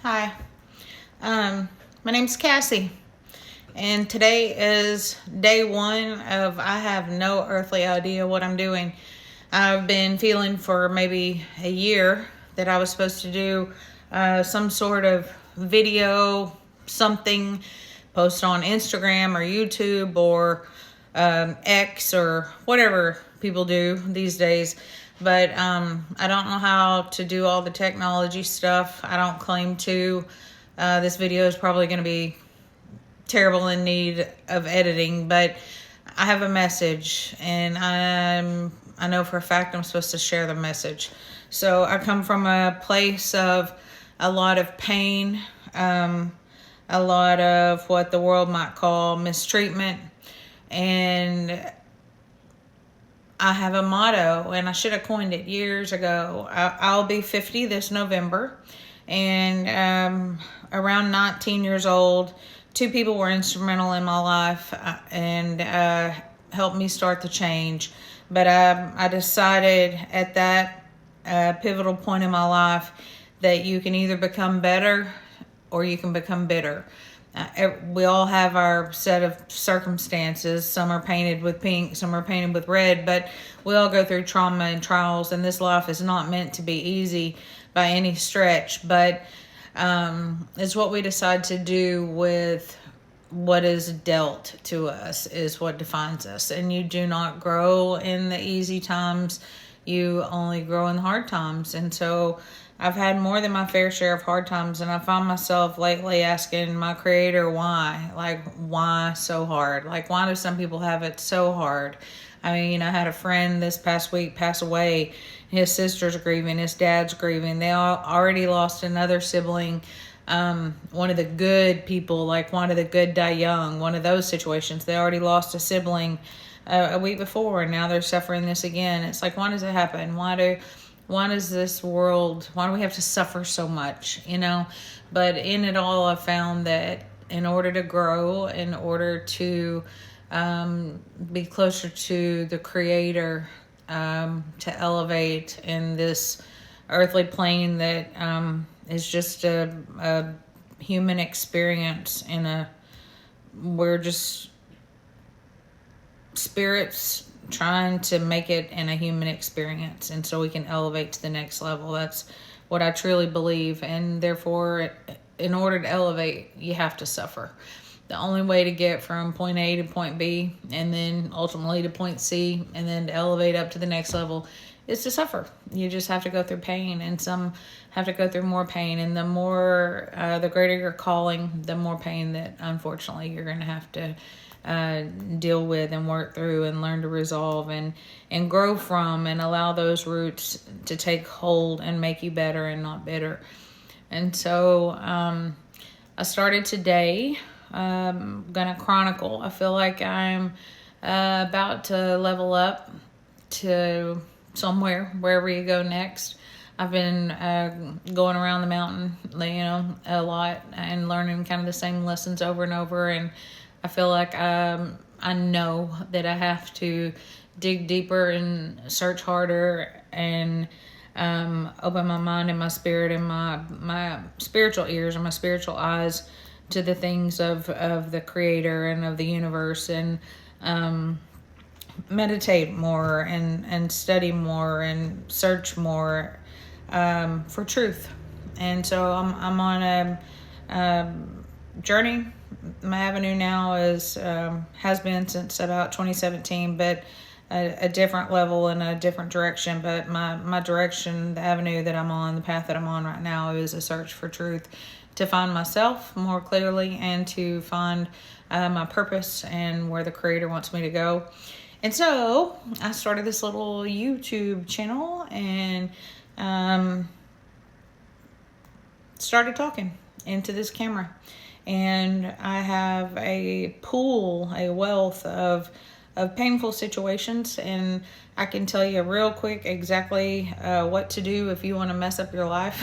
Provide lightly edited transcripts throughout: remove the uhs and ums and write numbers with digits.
Hi, my name's Cassie, and today is day one of I have no earthly idea what I'm doing. I've been feeling for maybe a year that I was supposed to do some sort of video, something, post on Instagram or YouTube or X or whatever people do these days. But I don't know how to do all the technology stuff. I don't claim to. This video is probably going to be terrible in need of editing, but I have a message, and I know for a fact I'm supposed to share the message. So I come from a place of a lot of pain, a lot of what the world might call mistreatment, and I have a motto, and I should have coined it years ago. I'll be 50 this November, and around 19 years old, two people were instrumental in my life and helped me start the change. But I decided at that pivotal point in my life that you can either become better or you can become bitter. We all have our set of circumstances. Some are painted with pink, some are painted with red, but we all go through trauma and trials, and this life is not meant to be easy by any stretch. But it's what we decide to do with what is dealt to us is what defines us. And you do not grow in the easy times. You only grow in the hard times. And so I've had more than my fair share of hard times, and I found myself lately asking my creator why. Like, why so hard? Like, why do some people have it so hard? I mean, I had a friend this past week pass away. His sister's grieving, his dad's grieving. They all already lost another sibling. One of the good people, like one of the good die young, one of those situations. They already lost a sibling a week before, and now they're suffering this again. It's like, why does it happen? Why does this world, why do we have to suffer so much, But in it all, I found that in order to grow, in order to be closer to the Creator, to elevate in this earthly plane that is just a human experience, we're just spirits trying to make it in a human experience, and so we can elevate to the next level. That's what I truly believe, and therefore in order to elevate, you have to suffer. The only way to get from point A to point B, and then ultimately to point C, and then to elevate up to the next level, is to suffer. You just have to go through pain, and some have to go through more pain, and the greater your calling, the more pain that unfortunately you're going to have to deal with and work through and learn to resolve and grow from, and allow those roots to take hold and make you better and not bitter. And so I started today gonna chronicle. I feel like I'm about to level up to somewhere, wherever you go next. I've been going around the mountain, a lot, and learning kind of the same lessons over and over, and I feel like I know that I have to dig deeper and search harder and open my mind and my spirit and my spiritual ears and my spiritual eyes to the things of the Creator and of the universe, and meditate more and study more and search more for truth. And so I'm on a journey. My avenue now has been since about 2017, but a different level and a different direction. But my direction, the avenue that I'm on, the path that I'm on right now, is a search for truth, to find myself more clearly and to find my purpose and where the Creator wants me to go. And so I started this little YouTube channel and started talking into this camera. And I have a wealth of painful situations, and I can tell you real quick exactly what to do if you want to mess up your life.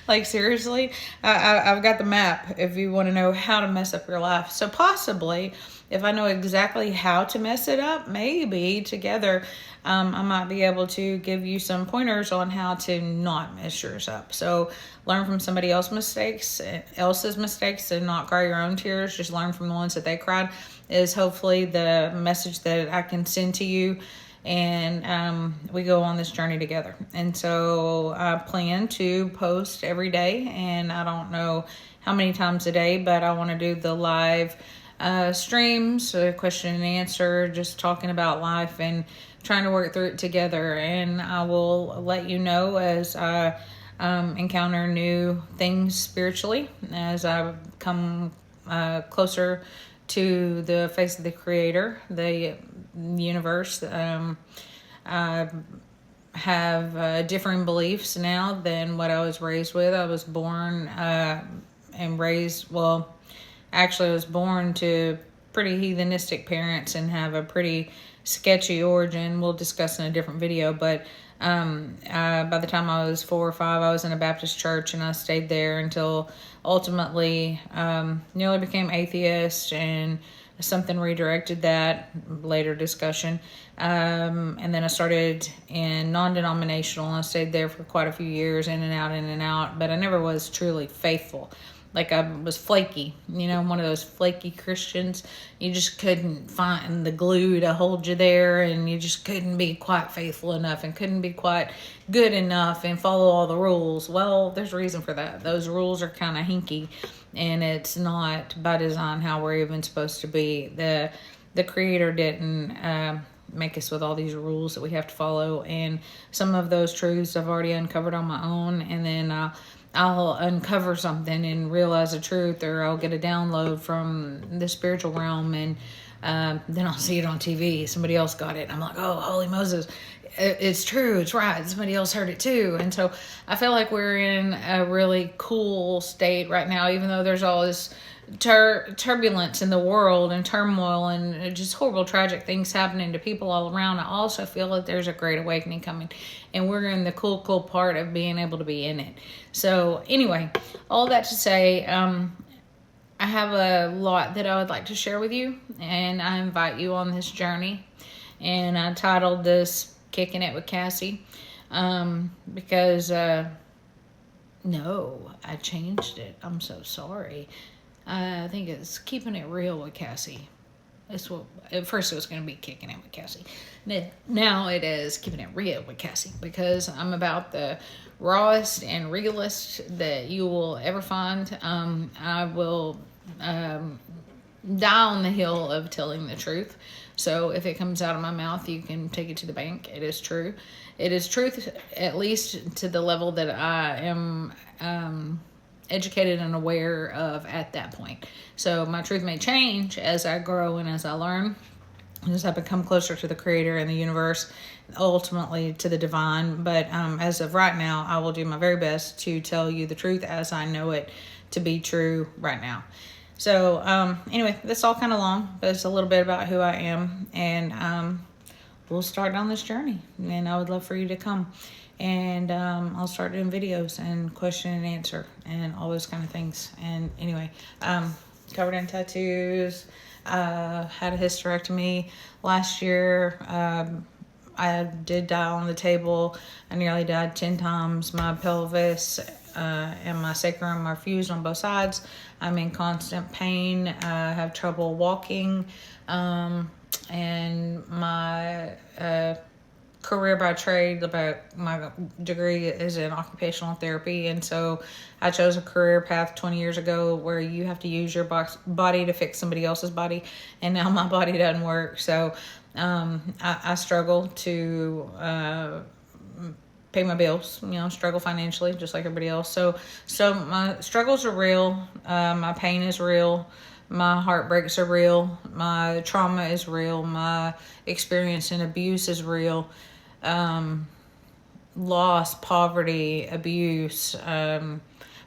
Like, seriously, I've got the map if you want to know how to mess up your life. So possibly, if I know exactly how to mess it up, maybe together I might be able to give you some pointers on how to not mess yours up. So learn from somebody else's mistakes and not cry your own tears. Just learn from the ones that they cried is hopefully the message that I can send to you. And we go on this journey together. And so I plan to post every day, and I don't know how many times a day, but I want to do the live streams, question and answer, just talking about life and trying to work through it together. And I will let you know as I encounter new things spiritually, as I come closer to the face of the Creator, the universe. I have different beliefs now than what I was raised with. I was born and raised, well, actually I was born to pretty heathenistic parents and have a pretty sketchy origin. We'll discuss in a different video, but by the time I was 4 or 5, I was in a Baptist church, and I stayed there until ultimately nearly became atheist, and something redirected that, later discussion. And then I started in non-denominational, and I stayed there for quite a few years, in and out, but I never was truly faithful. Like, I was flaky, one of those flaky Christians. You just couldn't find the glue to hold you there, and you just couldn't be quite faithful enough and couldn't be quite good enough and follow all the rules. Well, there's a reason for that. Those rules are kind of hinky, and it's not by design how we're even supposed to be. The Creator didn't make us with all these rules that we have to follow, and some of those truths I've already uncovered on my own, and then I'll uncover something and realize the truth, or I'll get a download from the spiritual realm, and then I'll see it on TV. Somebody else got it, and I'm like, oh, holy Moses, it's true, it's right. Somebody else heard it too. And so I feel like we're in a really cool state right now, even though there's all this turbulence in the world and turmoil and just horrible, tragic things happening to people all around. I also feel that there's a great awakening coming, and we're in the cool part of being able to be in it. So anyway, all that to say, I have a lot that I would like to share with you, and I invite you on this journey. And I titled this Kicking It with Cassie, because no, I changed it. I'm so sorry. I think it's Keeping It Real with Cassie. That's what, at first it was going to be Kicking It with Cassie. Now it is Keeping It Real with Cassie, because I'm about the rawest and realest that you will ever find. I will die on the hill of telling the truth. So if it comes out of my mouth, you can take it to the bank. It is true. It is truth, at least to the level that I am educated and aware of at that point. So my truth may change as I grow and as I learn, as I become closer to the Creator and the universe, ultimately to the divine. But as of right now, I will do my very best to tell you the truth as I know it to be true right now. So anyway, that's all kind of long, but it's a little bit about who I am, and we'll start down this journey, and I would love for you to come. And I'll start doing videos and question and answer and all those kind of things. And anyway, covered in tattoos, had a hysterectomy last year. I did die on the table. I nearly died 10 times. My pelvis and my sacrum are fused on both sides. I'm in constant pain. I have trouble walking. And my career by trade, about my degree is in occupational therapy, and so I chose a career path 20 years ago where you have to use your body to fix somebody else's body, and now my body doesn't work. So I struggle to pay my bills, struggle financially just like everybody else. So my struggles are real. My pain is real. My heartbreaks are real. My trauma is real. My experience in abuse is real. Loss, poverty, abuse,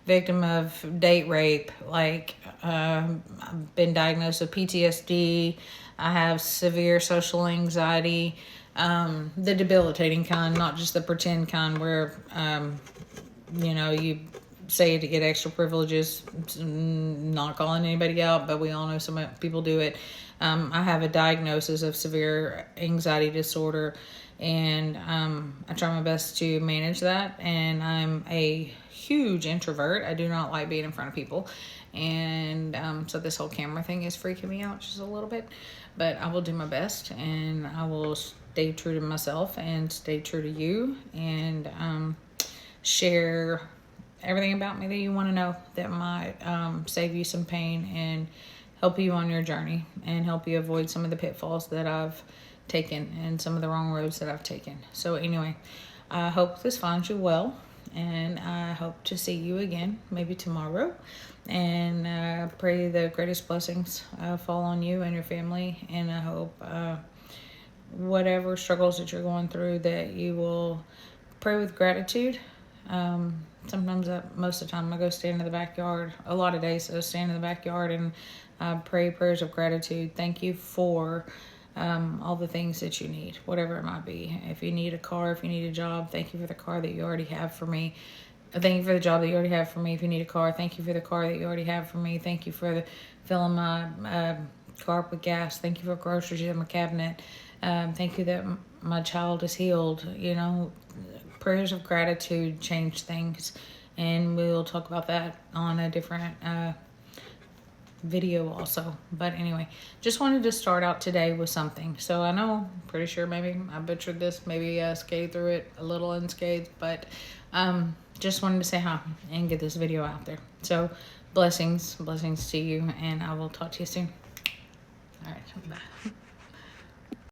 victim of date rape. I've been diagnosed with PTSD. I have severe social anxiety, the debilitating kind, not just the pretend kind where, you say to get extra privileges. Not calling anybody out, but we all know some people do it. I have a diagnosis of severe anxiety disorder, and I try my best to manage that. And I'm a huge introvert. I do not like being in front of people, and so this whole camera thing is freaking me out just a little bit. But I will do my best, and I will stay true to myself and stay true to you, and share everything about me that you want to know that might save you some pain and help you on your journey and help you avoid some of the pitfalls that I've taken and some of the wrong roads that I've taken. So anyway, I hope this finds you well, and I hope to see you again maybe tomorrow, and I pray the greatest blessings fall on you and your family, and I hope whatever struggles that you're going through that you will pray with gratitude. Sometimes most of the time I go stand in the backyard. A lot of days I stand in the backyard and pray prayers of gratitude. Thank you for all the things that you need, whatever it might be. If you need a car, if you need a job, thank you for the car that you already have for me. Thank you for the job that you already have for me. If you need a car, thank you for the car that you already have for me. Thank you for filling my car up with gas. Thank you for groceries in my cabinet. Thank you that my child is healed. You know, prayers of gratitude change things, and we'll talk about that on a different video also. But anyway, just wanted to start out today with something. So I know, pretty sure maybe I butchered this, maybe scathed through it a little unscathed, but just wanted to say hi and get this video out there. So blessings to you, and I will talk to you soon. All right, bye.